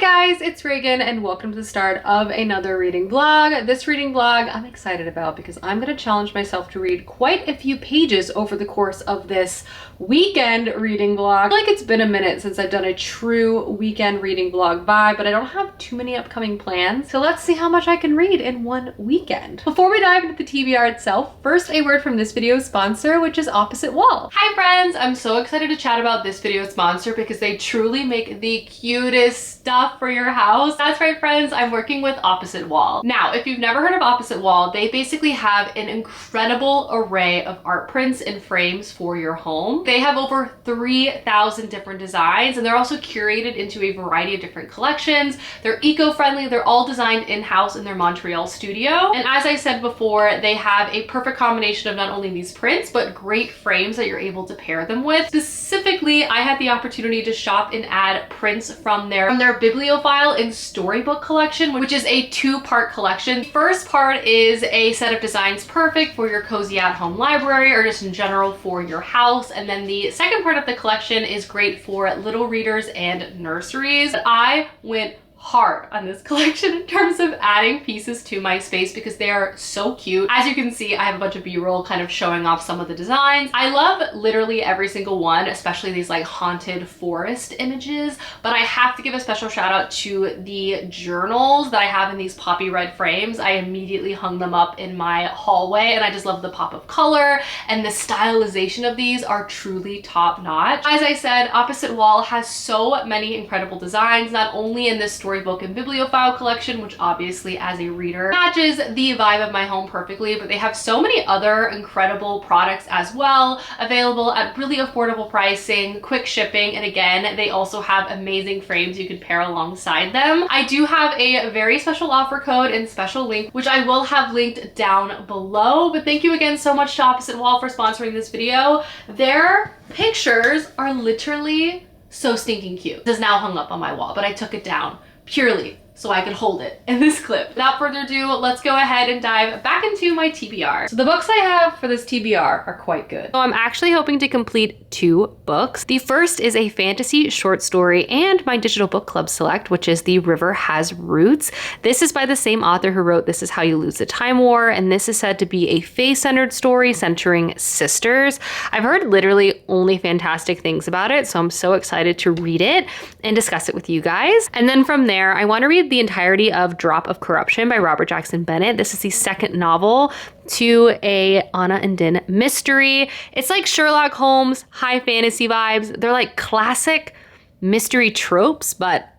guys, it's Reagan and welcome to the start of another reading vlog. This reading vlog I'm excited about because I'm going to challenge myself to read quite a few pages over the course of this weekend reading vlog. I feel like it's been a minute since I've done a true weekend reading vlog vibe, but I don't have too many upcoming plans. So let's see how much I can read in one weekend. Before we dive into the TBR itself, first a word from this video's sponsor, which is Opposite Wall. Hi friends, I'm so excited to chat about this video's sponsor because they truly make the cutest stuff for your house. That's right friends, I'm working with Opposite Wall. Now, if you've never heard of Opposite Wall, they basically have an incredible array of art prints and frames for your home. They have over 3,000 different designs and they're also curated into a variety of different collections. They're eco-friendly, they're all designed in-house in their Montreal studio. And as I said before, they have a perfect combination of not only these prints, but great frames that you're able to pair them with. Specifically, I had the opportunity to shop and add prints from their bibliophile and storybook collection, which is a two-part collection. First part is a set of designs perfect for your cozy at-home library or just in general for your house. And then the second part of the collection is great for little readers and nurseries. I went hard on this collection in terms of adding pieces to my space because they are so cute. As you can see, I have a bunch of b-roll kind of showing off some of the designs. I love literally every single one, especially these like haunted forest images, but I have to give a special shout out to the journals that I have in these poppy red frames. I immediately hung them up in my hallway and I just love the pop of color and the stylization of these are truly top notch. As I said, Opposite Wall has so many incredible designs, not only in this storybook and bibliophile collection, which obviously as a reader matches the vibe of my home perfectly, but they have so many other incredible products as well, available at really affordable pricing, quick shipping, and again, they also have amazing frames you can pair alongside them. I do have a very special offer code and special link, which I will have linked down below, but thank you again so much to Opposite Wall for sponsoring this video. Their pictures are literally so stinking cute. This is now hung up on my wall, but I took it down purely so I could hold it in this clip. Without further ado, let's go ahead and dive back into my TBR. So the books I have for this TBR are quite good. So I'm actually hoping to complete 2 books. The first is a fantasy short story and my digital book club select, which is The River Has Roots. This is by the same author who wrote This Is How You Lose the Time War, and this is said to be a fae-centered story centering sisters. I've heard literally only fantastic things about it, so I'm so excited to read it and discuss it with you guys. And then from there, I want to read the entirety of Drop of Corruption by Robert Jackson Bennett. This is the second novel to a Anna and Din mystery. It's like Sherlock Holmes, high fantasy vibes. They're like classic mystery tropes, but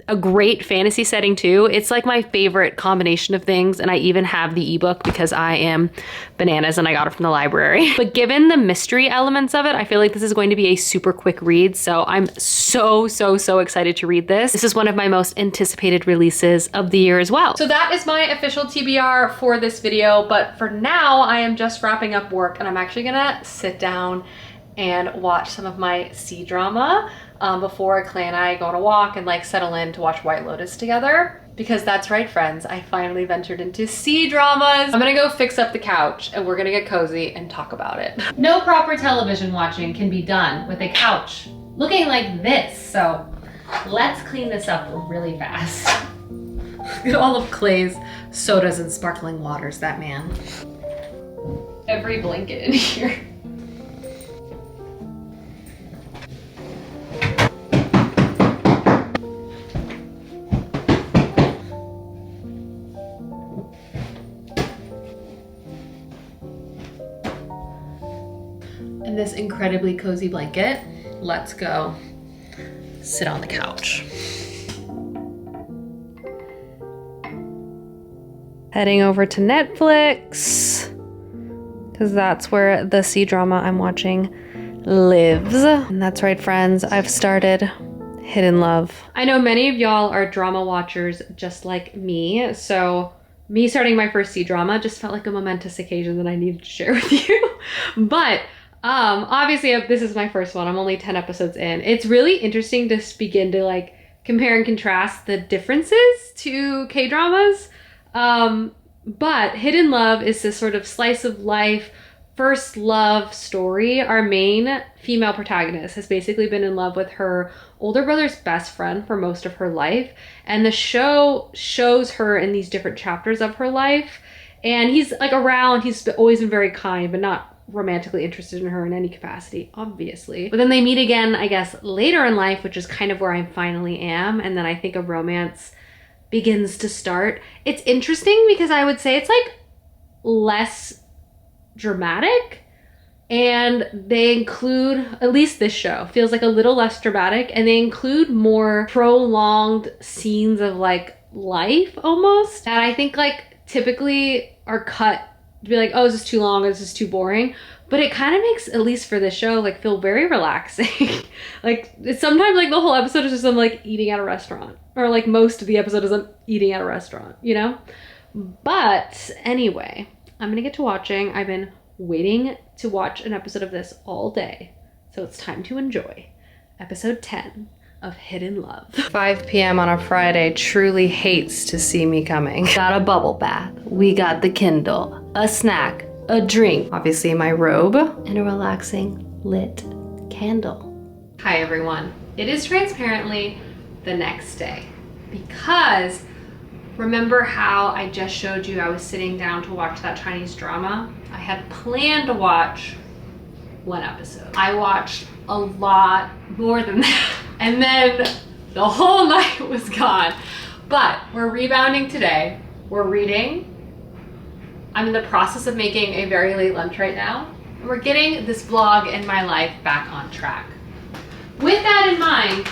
a great fantasy setting too. It's like my favorite combination of things, and I even have the ebook because I am bananas and I got it from the library. But given the mystery elements of it, I feel like this is going to be a super quick read, so I'm so excited to read this. This is one of my most anticipated releases of the year as well. So that is my official TBR for this video, but for now I am just wrapping up work and I'm actually gonna sit down and watch some of my C-drama before Clay and I go on a walk and like settle in to watch White Lotus together. Because that's right friends, I finally ventured into C-dramas. I'm gonna go fix up the couch and we're gonna get cozy and talk about it. No proper television watching can be done with a couch looking like this, so let's clean this up really fast. Look at all of Clay's sodas and sparkling waters, that man. Every blanket in here. And this incredibly cozy blanket, let's go sit on the couch. Heading over to Netflix, because that's where the C-drama I'm watching lives. And that's right, friends, I've started Hidden Love. I know many of y'all are drama watchers just like me, so me starting my first C-drama just felt like a momentous occasion that I needed to share with you. But obviously this is my first one. I'm only 10 episodes in. It's really interesting to begin to like compare and contrast the differences to K-dramas. But Hidden Love is this sort of slice of life first love story, our main female protagonist has basically been in love with her older brother's best friend for most of her life. And the show shows her in these different chapters of her life. And he's like around, he's always been very kind, but not romantically interested in her in any capacity, obviously. But then they meet again, I guess, later in life, which is kind of where I finally am. And then I think a romance begins to start. It's interesting because I would say it's like less dramatic, and they include, at least this show feels like a little less dramatic, and they include more prolonged scenes of like life almost, and I think like typically are cut to be like, oh, is this too long or is this too boring? But it kind of makes, at least for this show, like feel very relaxing. Like it's sometimes like the whole episode is just them like eating at a restaurant, or like most of the episode is them eating at a restaurant, you know? But anyway, I'm gonna get to watching. I've been waiting to watch an episode of this all day, so it's time to enjoy episode 10 of Hidden Love. 5 p.m. on a Friday truly hates to see me coming. Got a bubble bath, we got the Kindle, a snack, a drink, obviously my robe, and a relaxing lit candle. Hi everyone. It is transparently the next day, because remember how I just showed you I was sitting down to watch that Chinese drama? I had planned to watch one episode. I watched a lot more than that. And then the whole night was gone. But we're rebounding today. We're reading. I'm in the process of making a very late lunch right now. And we're getting this vlog in my life back on track. With that in mind,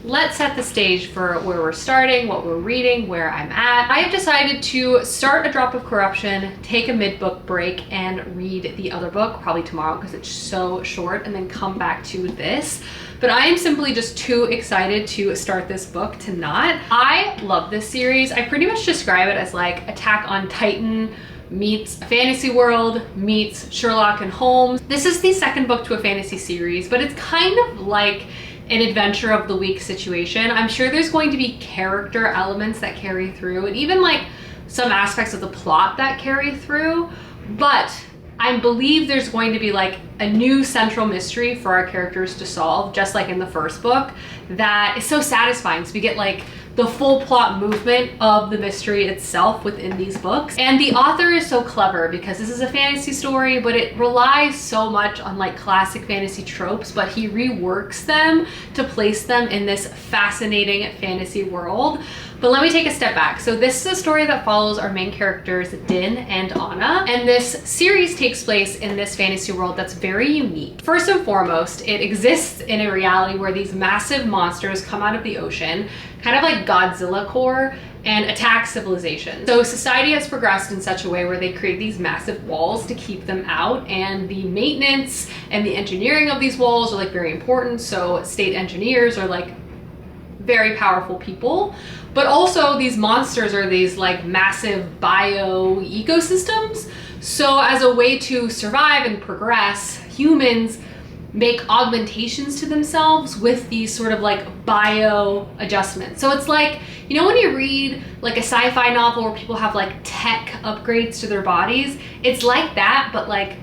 let's set the stage for where we're starting, what we're reading, where I'm at. I have decided to start A Drop of Corruption, take a mid-book break, and read the other book, probably tomorrow because it's so short, and then come back to this. But I am simply just too excited to start this book to not. I love this series. I pretty much describe it as like Attack on Titan meets Fantasy World meets Sherlock and Holmes. This is the second book to a fantasy series, but it's kind of like an adventure of the week situation. I'm sure there's going to be character elements that carry through, and even like some aspects of the plot that carry through, but I believe there's going to be like a new central mystery for our characters to solve, just like in the first book, that is so satisfying. So we get like the full plot movement of the mystery itself within these books. And the author is so clever because this is a fantasy story, but it relies so much on like classic fantasy tropes, but he reworks them to place them in this fascinating fantasy world. But let me take a step back. So this is a story that follows our main characters, Din and Anna, and this series takes place in this fantasy world that's very unique. First and foremost, it exists in a reality where these massive monsters come out of the ocean, kind of like Godzilla core, and attack civilization. So society has progressed in such a way where they create these massive walls to keep them out, and the maintenance and the engineering of these walls are like very important. So state engineers are like very powerful people, but also these monsters are these like massive bio ecosystems. So as a way to survive and progress, humans make augmentations to themselves with these sort of like bio adjustments. So it's like, you know, when you read like a sci-fi novel where people have like tech upgrades to their bodies, it's like that, but like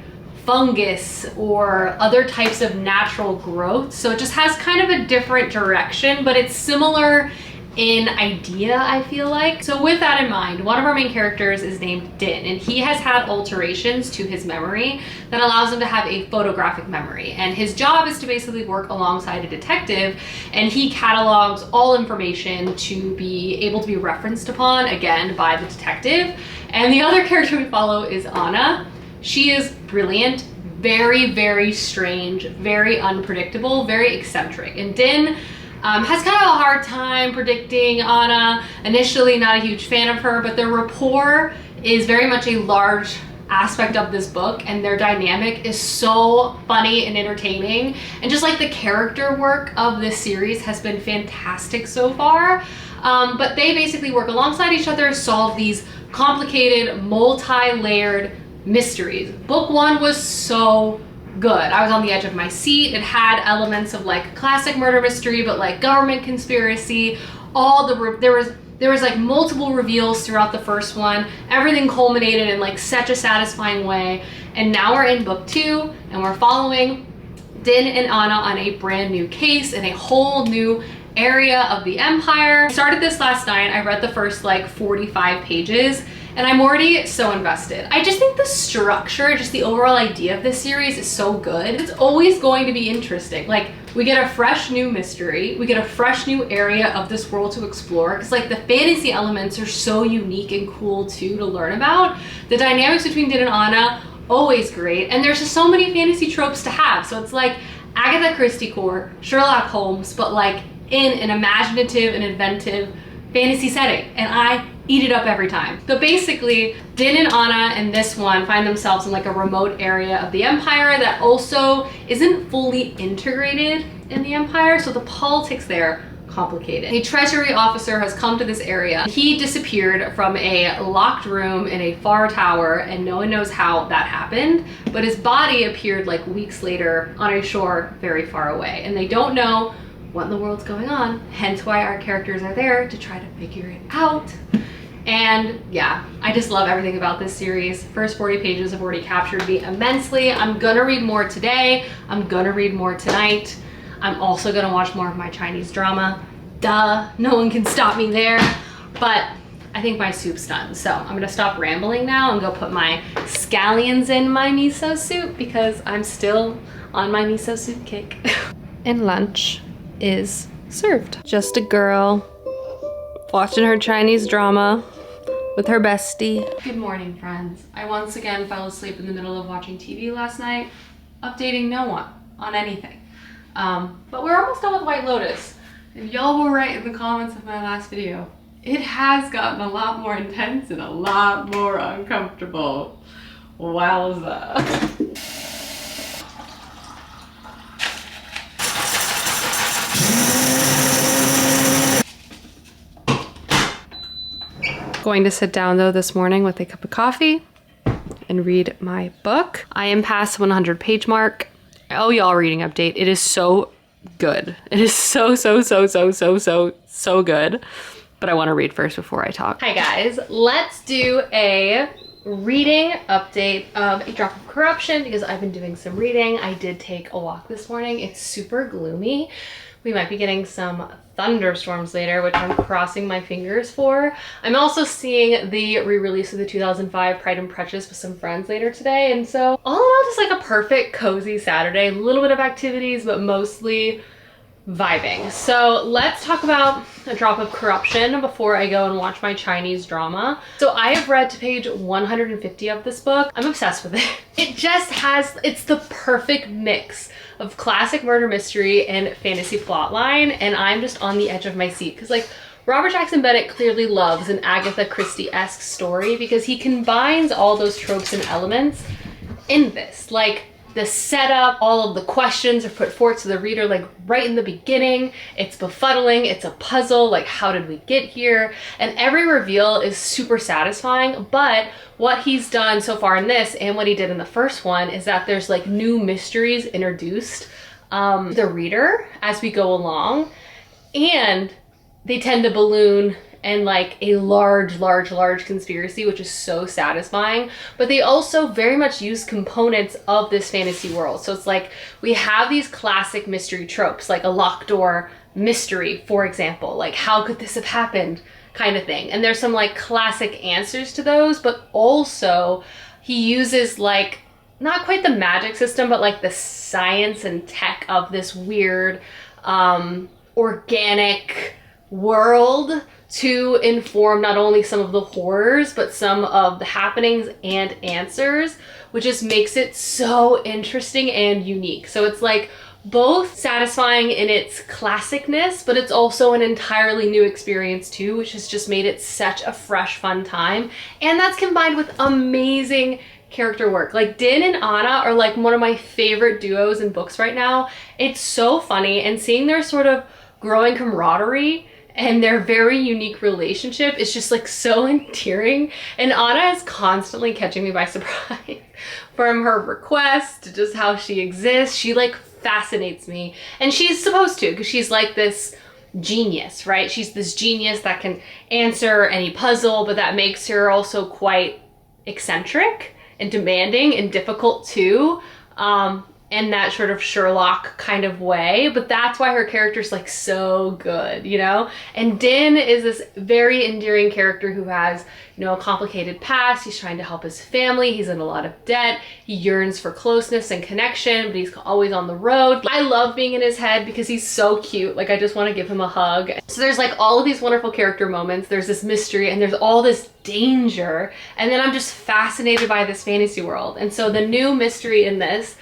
fungus or other types of natural growth. So it just has kind of a different direction, but it's similar in idea, I feel like. So with that in mind, one of our main characters is named Din, and he has had alterations to his memory that allows him to have a photographic memory. And his job is to basically work alongside a detective, and he catalogs all information to be able to be referenced upon, again, by the detective. And the other character we follow is Anna. She is brilliant, very, very strange, very unpredictable, very eccentric. And Din has kind of a hard time predicting Anna. Initially not a huge fan of her, but their rapport is very much a large aspect of this book, and their dynamic is so funny and entertaining. And just like the character work of this series has been fantastic so far. But they basically work alongside each other, solve these complicated, multi-layered mysteries. Book one was so good. I was on the edge of my seat. It had elements of like classic murder mystery, but like government conspiracy, there was like multiple reveals throughout the first one. Everything culminated in like such a satisfying way. And now we're in book 2 and we're following Din and Anna on a brand new case in a whole new area of the Empire. I started this last night. I read the first like 45 pages and I'm already so invested. I just think the structure, just the overall idea of this series is so good. It's always going to be interesting. Like, we get a fresh new mystery, we get a fresh new area of this world to explore, because like the fantasy elements are so unique and cool too to learn about. The dynamics between Din and Anna, always great, and there's just so many fantasy tropes to have. So it's like Agatha Christie core, Sherlock Holmes, but like in an imaginative and inventive fantasy setting, and I eat it up every time. So basically, Din and Anna in this one find themselves in like a remote area of the Empire that also isn't fully integrated in the Empire, so the politics there complicated. A treasury officer has come to this area. He disappeared from a locked room in a far tower and no one knows how that happened, but his body appeared like weeks later on a shore very far away, and they don't know what in the world's going on, hence why our characters are there to try to figure it out. And yeah, I just love everything about this series. First 40 pages have already captured me immensely. I'm gonna read more today. I'm gonna read more tonight. I'm also gonna watch more of my Chinese drama. Duh, no one can stop me there. But I think my soup's done. So I'm gonna stop rambling now and go put my scallions in my miso soup because I'm still on my miso soup kick. And lunch is served. Just a girl watching her Chinese drama with her bestie. Good morning, friends. I once again fell asleep in the middle of watching TV last night, updating no one on anything. But we're almost done with White Lotus. If y'all were right in the comments of my last video, it has gotten a lot more intense and a lot more uncomfortable. Wowza. Going to sit down though this morning with a cup of coffee and read my book. I am past the 100 page mark. Oh, y'all, reading update. It is so good. It is so good. But I want to read first before I talk. Hi guys, let's do a reading update of A Drop of Corruption because I've been doing some reading. I did take a walk this morning. It's super gloomy. We might be getting some thunderstorms later, which I'm crossing my fingers for. I'm also seeing the re-release of the 2005 Pride and Prejudice with some friends later today. And so all in all, just like a perfect cozy Saturday, a little bit of activities, but mostly vibing. So let's talk about A Drop of Corruption before I go and watch my Chinese drama. So I have read to page 150 of this book. I'm obsessed with it. It just has, it's the perfect mix of classic murder mystery and fantasy plotline, and I'm just on the edge of my seat because like Robert Jackson Bennett clearly loves an Agatha Christie-esque story because he combines all those tropes and elements in this. Like the setup, all of the questions are put forth to the reader like right in the beginning. It's befuddling, it's a puzzle, like how did we get here? And every reveal is super satisfying, but what he's done so far in this and what he did in the first one is that there's like new mysteries introduced the reader as we go along, and they tend to balloon and like a large conspiracy, which is so satisfying. But they also very much use components of this fantasy world. So it's like we have these classic mystery tropes, like a locked door mystery, for example, like how could this have happened kind of thing. And there's some like classic answers to those, but also he uses like not quite the magic system, but like the science and tech of this weird organic world to inform not only some of the horrors, but some of the happenings and answers, which just makes it so interesting and unique. So it's like both satisfying in its classicness, but it's also an entirely new experience too, which has just made it such a fresh, fun time. And that's combined with amazing character work. Like Din and Anna are like one of my favorite duos in books right now. It's so funny, and seeing their sort of growing camaraderie and their very unique relationship is just like so endearing. And Anna is constantly catching me by surprise from her request to just how she exists. She like fascinates me, and she's supposed to because she's like this genius, right? She's this genius that can answer any puzzle, but that makes her also quite eccentric and demanding and difficult too. In that sort of Sherlock kind of way, but that's why her character's like so good, you know? And Din is this very endearing character who has, you know, a complicated past. He's trying to help his family. He's in a lot of debt. He yearns for closeness and connection, but he's always on the road. I love being in his head because he's so cute. Like, I just want to give him a hug. So there's like all of these wonderful character moments. There's this mystery and there's all this danger. And then I'm just fascinated by this fantasy world. And so the new mystery in this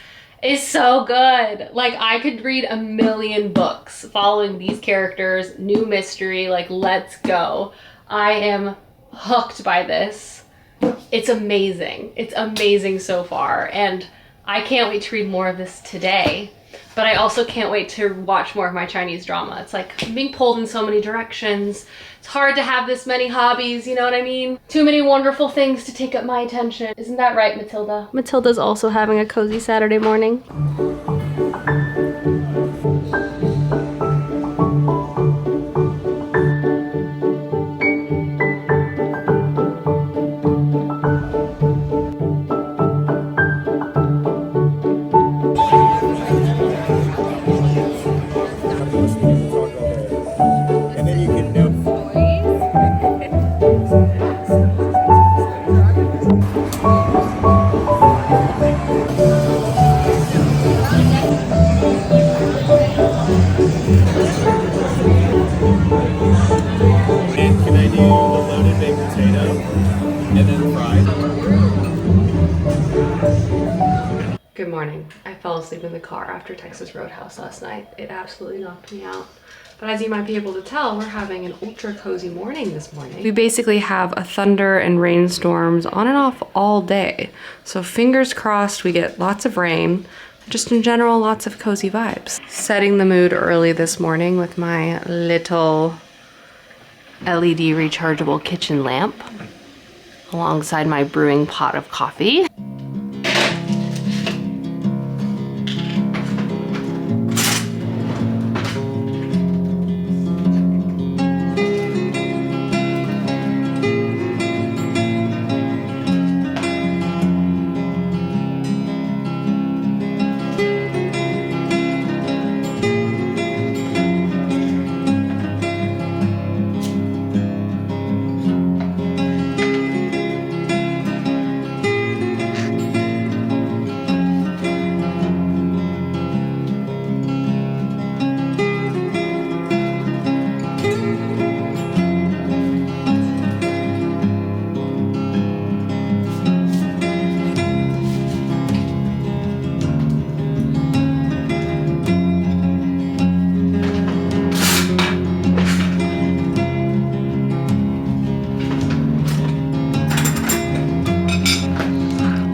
is so good. Like, I could read a million books following these characters, new mystery, like, let's go. I am hooked by this. It's amazing. It's amazing so far. And I can't wait to read more of this today. But I also can't wait to watch more of my Chinese drama. It's like I'm being pulled in so many directions. It's hard to have this many hobbies, you know what I mean? Too many wonderful things to take up my attention. Isn't that right, Matilda? Matilda's also having a cozy Saturday morning. Good morning. I fell asleep in the car after Texas Roadhouse last night. It absolutely knocked me out. But as you might be able to tell, we're having an ultra cozy morning this morning. We basically have a thunder and rainstorms on and off all day. So fingers crossed we get lots of rain. Just in general, lots of cozy vibes. Setting the mood early this morning with my little LED rechargeable kitchen lamp alongside my brewing pot of coffee.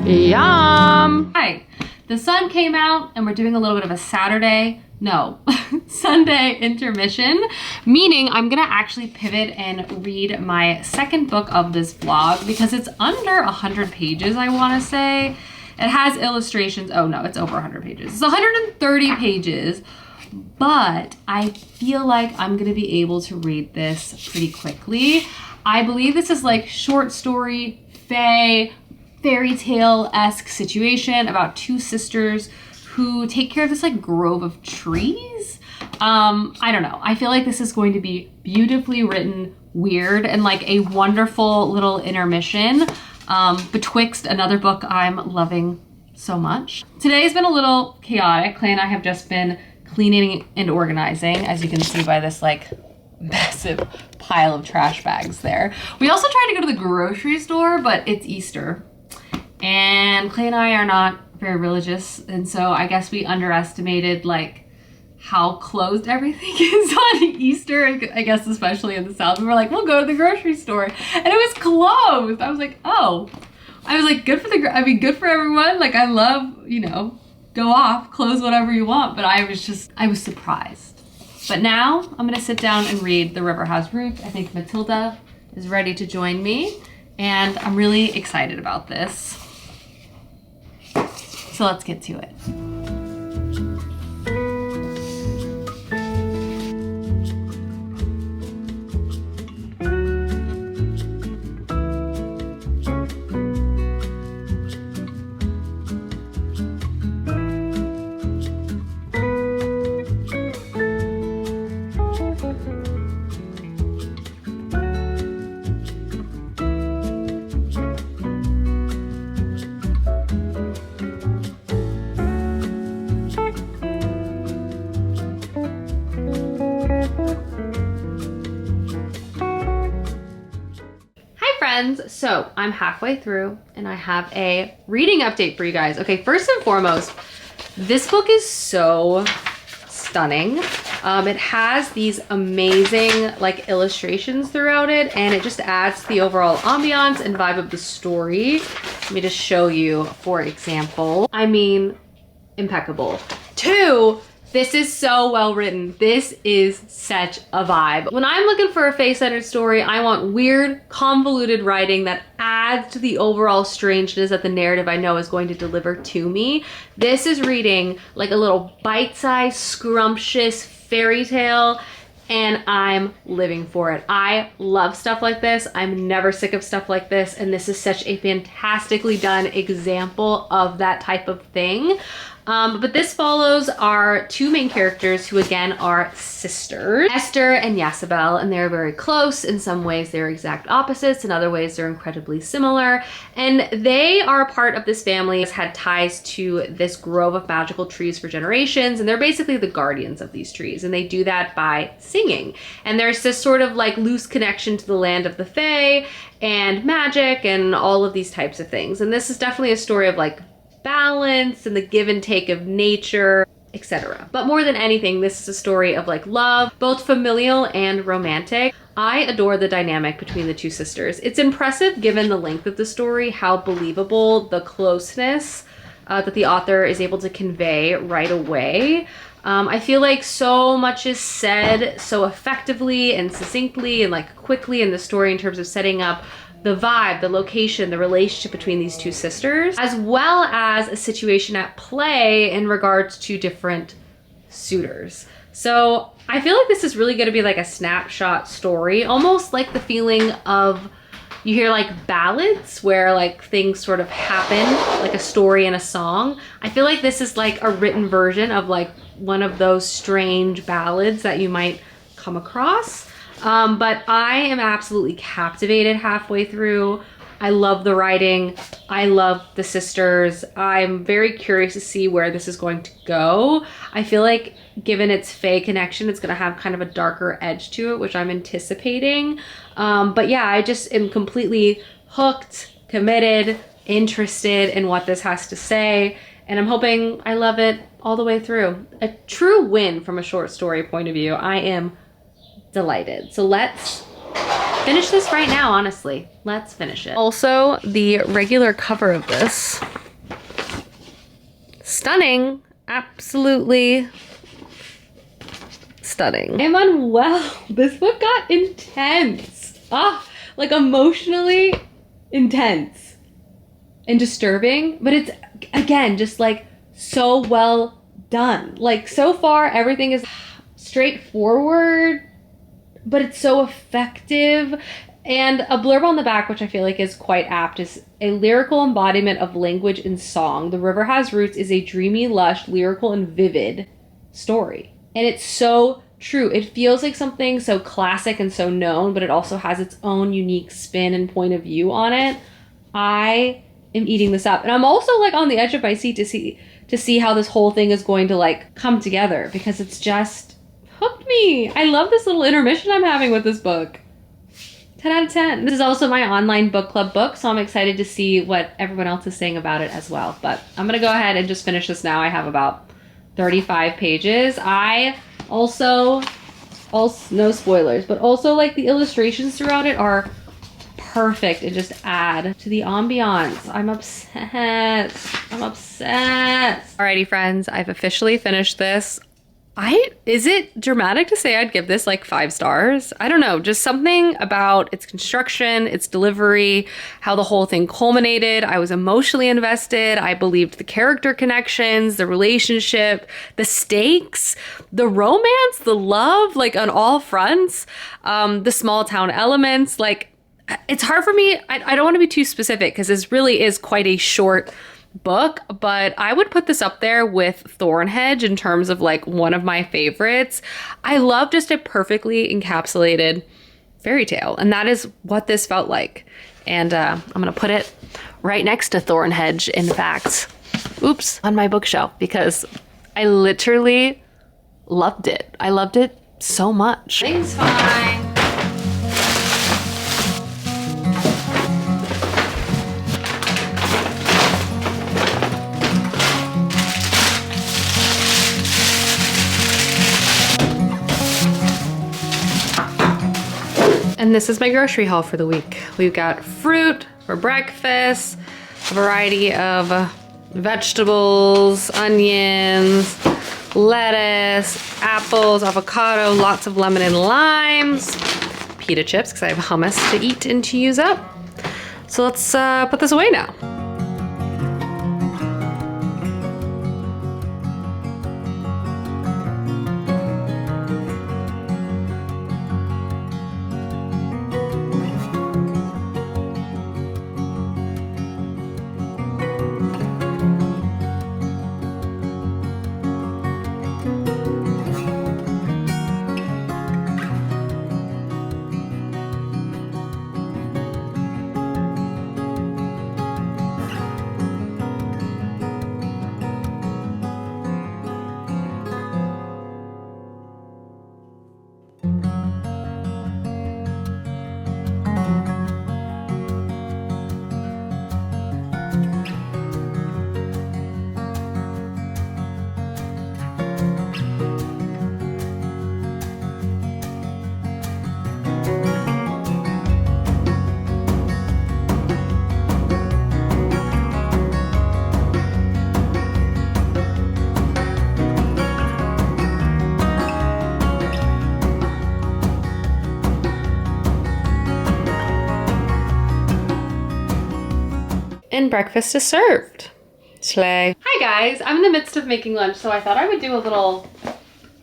Yum! Hi, the sun came out and we're doing a little bit of a Sunday intermission, meaning I'm gonna actually pivot and read my second book of this vlog because it's under 100 pages, I wanna say. It has illustrations. Oh no, it's over 100 pages. It's 130 pages, but I feel like I'm gonna be able to read this pretty quickly. I believe this is like short story, fairy tale-esque situation about two sisters who take care of this like grove of trees. I don't know. I feel like this is going to be beautifully written, weird, and like a wonderful little intermission betwixt another book I'm loving so much. Today's been a little chaotic. Clay and I have just been cleaning and organizing, as you can see by this like massive pile of trash bags there. We also tried to go to the grocery store, but it's Easter. And Clay and I are not very religious, and so I guess we underestimated like how closed everything is on Easter, I guess especially in the South. We were like, we'll go to the grocery store, and it was closed. I was like, oh. I was like, good for everyone. Like, I love, you know, go off, close whatever you want, but I was surprised. But now I'm gonna sit down and read The River Has Roots. I think Matilda is ready to join me, and I'm really excited about this. So let's get to it. friends, so I'm halfway through and I have a reading update for you guys. Okay, first and foremost, this book is so stunning. It has these amazing like illustrations throughout it, and it just adds to the overall ambiance and vibe of the story. Let me just show you, for example. I mean, impeccable. 2, this is so well written. This is such a vibe. When I'm looking for a face-centered story, I want weird, convoluted writing that adds to the overall strangeness that the narrative I know is going to deliver to me. This is reading like a little bite-sized, scrumptious fairy tale, and I'm living for it. I love stuff like this. I'm never sick of stuff like this, and this is such a fantastically done example of that type of thing. But this follows our 2 main characters, who again are sisters, Esther and Yasabel, and they're very close. In some ways they're exact opposites, in other ways they're incredibly similar, and they are a part of this family that's had ties to this grove of magical trees for generations, and they're basically the guardians of these trees, and they do that by singing. And there's this sort of like loose connection to the land of the Fae and magic and all of these types of things. And this is definitely a story of like balance and the give and take of nature, etc. But more than anything, this is a story of like love, both familial and romantic. I adore the dynamic between the 2 sisters. It's impressive given the length of the story, how believable the closeness that the author is able to convey right away. I feel like so much is said so effectively and succinctly and like quickly in the story in terms of setting up the vibe, the location, the relationship between these 2 sisters, as well as a situation at play in regards to different suitors. So I feel like this is really going to be like a snapshot story, almost like the feeling of, you hear like ballads where like things sort of happen, like a story in a song. I feel like this is like a written version of like one of those strange ballads that you might come across. But I am absolutely captivated halfway through. I love the writing. I love the sisters. I'm very curious to see where this is going to go. I feel like given its Fae connection, it's going to have kind of a darker edge to it, which I'm anticipating. But yeah, I just am completely hooked, committed, interested in what this has to say. And I'm hoping I love it all the way through. A true win from a short story point of view. I am delighted. So let's finish this right now, honestly. Let's finish it. Also, the regular cover of this. Stunning. Absolutely stunning. I'm unwell. This book got intense. Like emotionally intense and disturbing, but it's, again, just like so well done. Like so far, everything is straightforward, but it's so effective. And a blurb on the back, which I feel like is quite apt, is a lyrical embodiment of language and song. The river has roots is a dreamy, lush, lyrical, and vivid story. And it's so true. It feels like something so classic and so known, but it also has its own unique spin and point of view on it. I am eating this up. And I'm also like on the edge of my seat to see how this whole thing is going to like come together, because it's just hooked me. I love this little intermission I'm having with this book. 10 out of 10. This is also my online book club book, so I'm excited to see what everyone else is saying about it as well. But I'm gonna go ahead and just finish this now. I have about 35 pages. I also no spoilers, but also like the illustrations throughout it are perfect and just add to the ambiance. I'm obsessed. I'm obsessed. Alrighty, friends, I've officially finished this. Is it dramatic to say I'd give this like 5 stars? I don't know, just something about its construction, its delivery, how the whole thing culminated. I was emotionally invested. I believed the character connections, the relationship, the stakes, the romance, the love, like on all fronts, the small town elements. Like, it's hard for me. I don't want to be too specific because this really is quite a short book, but I would put this up there with Thornhedge in terms of like one of my favorites. I love just a perfectly encapsulated fairy tale, and that is what this felt like. And I'm gonna put it right next to Thornhedge, in fact, on my bookshelf, because I literally loved it. I loved it so much. Things fine. And this is my grocery haul for the week. We've got fruit for breakfast, a variety of vegetables, onions, lettuce, apples, avocado, lots of lemon and limes, pita chips because I have hummus to eat and to use up. So let's put this away now. And breakfast is served. Slay. Hi guys, I'm in the midst of making lunch, so I thought I would do a little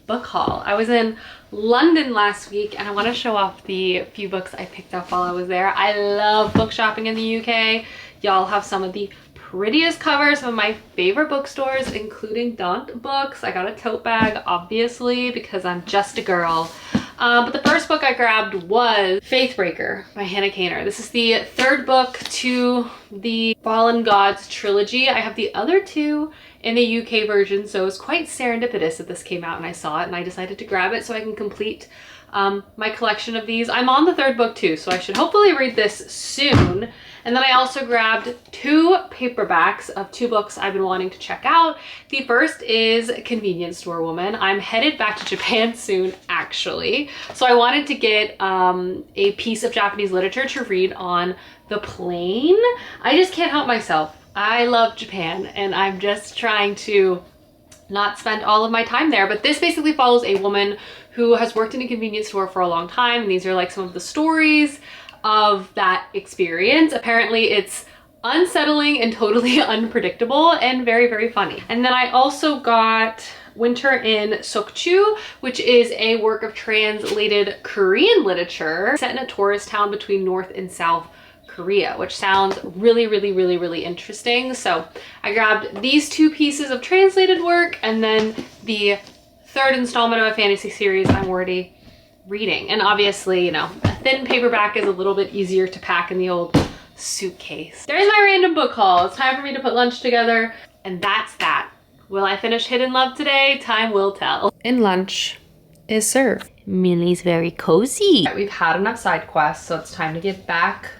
book haul. I was in London last week and I want to show off the few books I picked up while I was there. I love book shopping in the UK. Y'all have some of the prettiest covers of my favorite bookstores, including Daunt Books. I got a tote bag, obviously, because I'm just a girl. But the first book I grabbed was Faithbreaker by Hannah Kaner. This is the third book to the Fallen Gods trilogy. I have the other two in the UK version, so it was quite serendipitous that this came out and I saw it and I decided to grab it so I can complete my collection of these. I'm on the third book too, so I should hopefully read this soon. And then I also grabbed two paperbacks of two books I've been wanting to check out. The first is Convenience Store Woman. I'm headed back to Japan soon, actually. So I wanted to get a piece of Japanese literature to read on the plane. I just can't help myself. I love Japan and I'm just trying to not spend all of my time there. But this basically follows a woman who has worked in a convenience store for a long time. And these are like some of the stories of that experience. Apparently it's unsettling and totally unpredictable and very, very funny. And then I also got Winter in Sokchu, which is a work of translated Korean literature set in a tourist town between North and South Korea, which sounds really, really, really, really interesting. So I grabbed these two pieces of translated work and then the third installment of a fantasy series I'm already reading. And obviously, you know, a thin paperback is a little bit easier to pack in the old suitcase. There's my random book haul. It's time for me to put lunch together, and that's that. Will I finish Hidden Love today? Time will tell. And lunch is served. Millie's very cozy. We've had enough side quests, so it's time to get back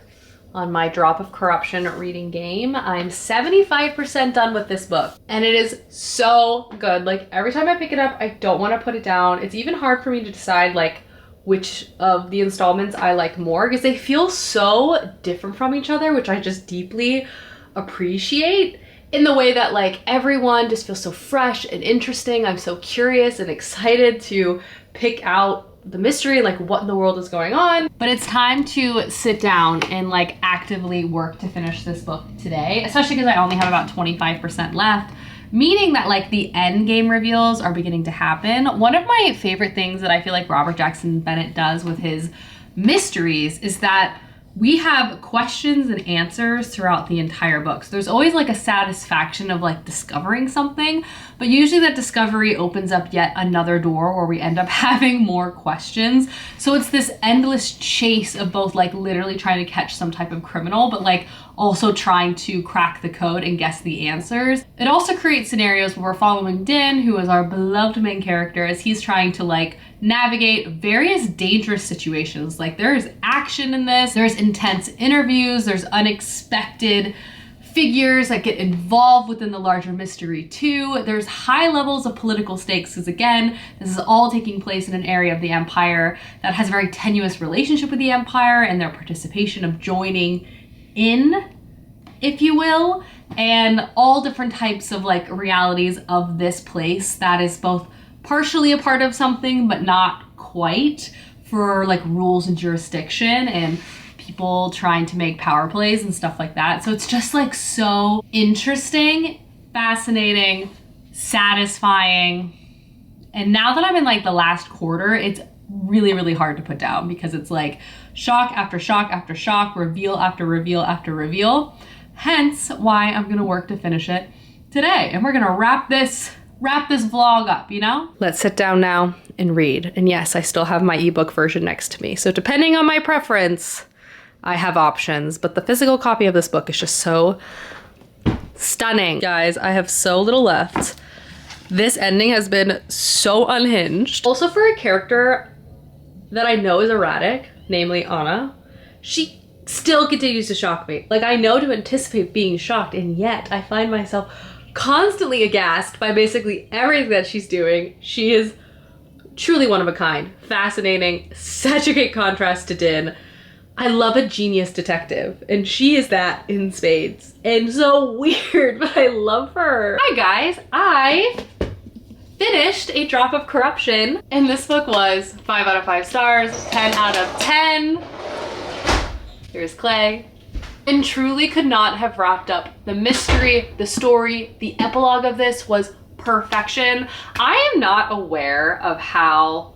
on my Drop of Corruption reading game. I'm 75% done with this book and it is so good. Like every time I pick it up, I don't want to put it down. It's even hard for me to decide like which of the installments I like more because they feel so different from each other, which I just deeply appreciate in the way that like everyone just feels so fresh and interesting. I'm so curious and excited to pick out the mystery, like what in the world is going on. But it's time to sit down and like actively work to finish this book today, especially because I only have about 25% left, meaning that like the end game reveals are beginning to happen. One of my favorite things that I feel like Robert Jackson Bennett does with his mysteries is that we have questions and answers throughout the entire book. So there's always like a satisfaction of like discovering something, but usually that discovery opens up yet another door where we end up having more questions. So it's this endless chase of both like literally trying to catch some type of criminal, but like also trying to crack the code and guess the answers. It also creates scenarios where we're following Din, who is our beloved main character, as he's trying to like navigate various dangerous situations. Like there's action in this, there's intense interviews, there's unexpected figures that get involved within the larger mystery too. There's high levels of political stakes because again, this is all taking place in an area of the Empire that has a very tenuous relationship with the Empire and their participation of joining in, if you will, and all different types of like realities of this place that is both partially a part of something but not quite, for like rules and jurisdiction and people trying to make power plays and stuff like that. So it's just like so interesting, fascinating, satisfying. And now that I'm in like the last quarter, it's really, really hard to put down because it's like shock after shock after shock, reveal after reveal after reveal. Hence why I'm gonna work to finish it today. And we're gonna wrap this vlog up, you know? Let's sit down now and read. And yes, I still have my ebook version next to me. So depending on my preference, I have options, but the physical copy of this book is just so stunning. Guys, I have so little left. This ending has been so unhinged. Also for a character that I know is erratic, namely Anna, she still continues to shock me. Like, I know to anticipate being shocked, and yet I find myself constantly aghast by basically everything that she's doing. She is truly one of a kind, fascinating, such a great contrast to Din. I love a genius detective, and she is that in spades. And so weird, but I love her. Hi guys, I finished A Drop of Corruption, and this book was 5 out of 5 stars, 10 out of 10. Here's Clay. And truly could not have wrapped up the mystery, the story, the epilogue of this was perfection. I am not aware of how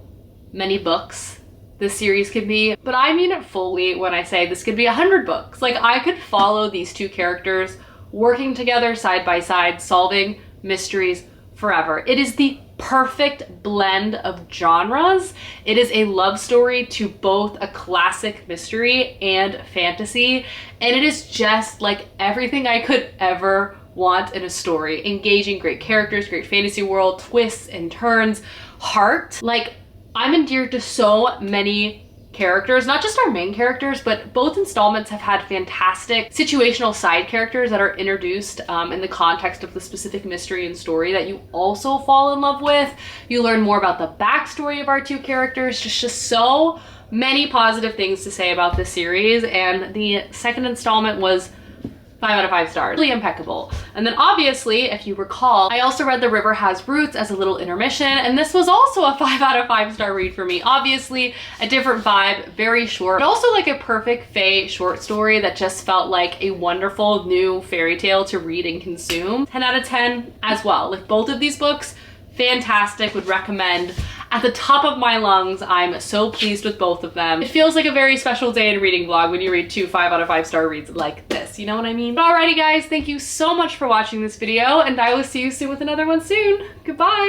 many books this series could be, but I mean it fully when I say this could be 100 books. Like, I could follow these two characters working together side by side, solving mysteries forever. It is the perfect blend of genres. It is a love story to both a classic mystery and fantasy, and it is just like everything I could ever want in a story. Engaging, great characters, great fantasy world, twists and turns, heart. Like, I'm endeared to so many characters, not just our main characters, but both installments have had fantastic situational side characters that are introduced in the context of the specific mystery and story that you also fall in love with. You learn more about the backstory of our two characters, just so many positive things to say about this series, and the second installment was 5 out of 5 stars. Really impeccable. And then obviously, if you recall, I also read The River Has Roots as a little intermission, and this was also a 5 out of 5 star read for me. Obviously, a different vibe, very short, but also like a perfect fae short story that just felt like a wonderful new fairy tale to read and consume. 10 out of 10 as well. Like, both of these books, fantastic, would recommend at the top of my lungs. I'm so pleased with both of them. It feels like a very special day in reading vlog when you read 2 5 out of 5 star reads like this, you know what I mean? But alrighty guys, thank you so much for watching this video, and I will see you soon with another one soon. Goodbye!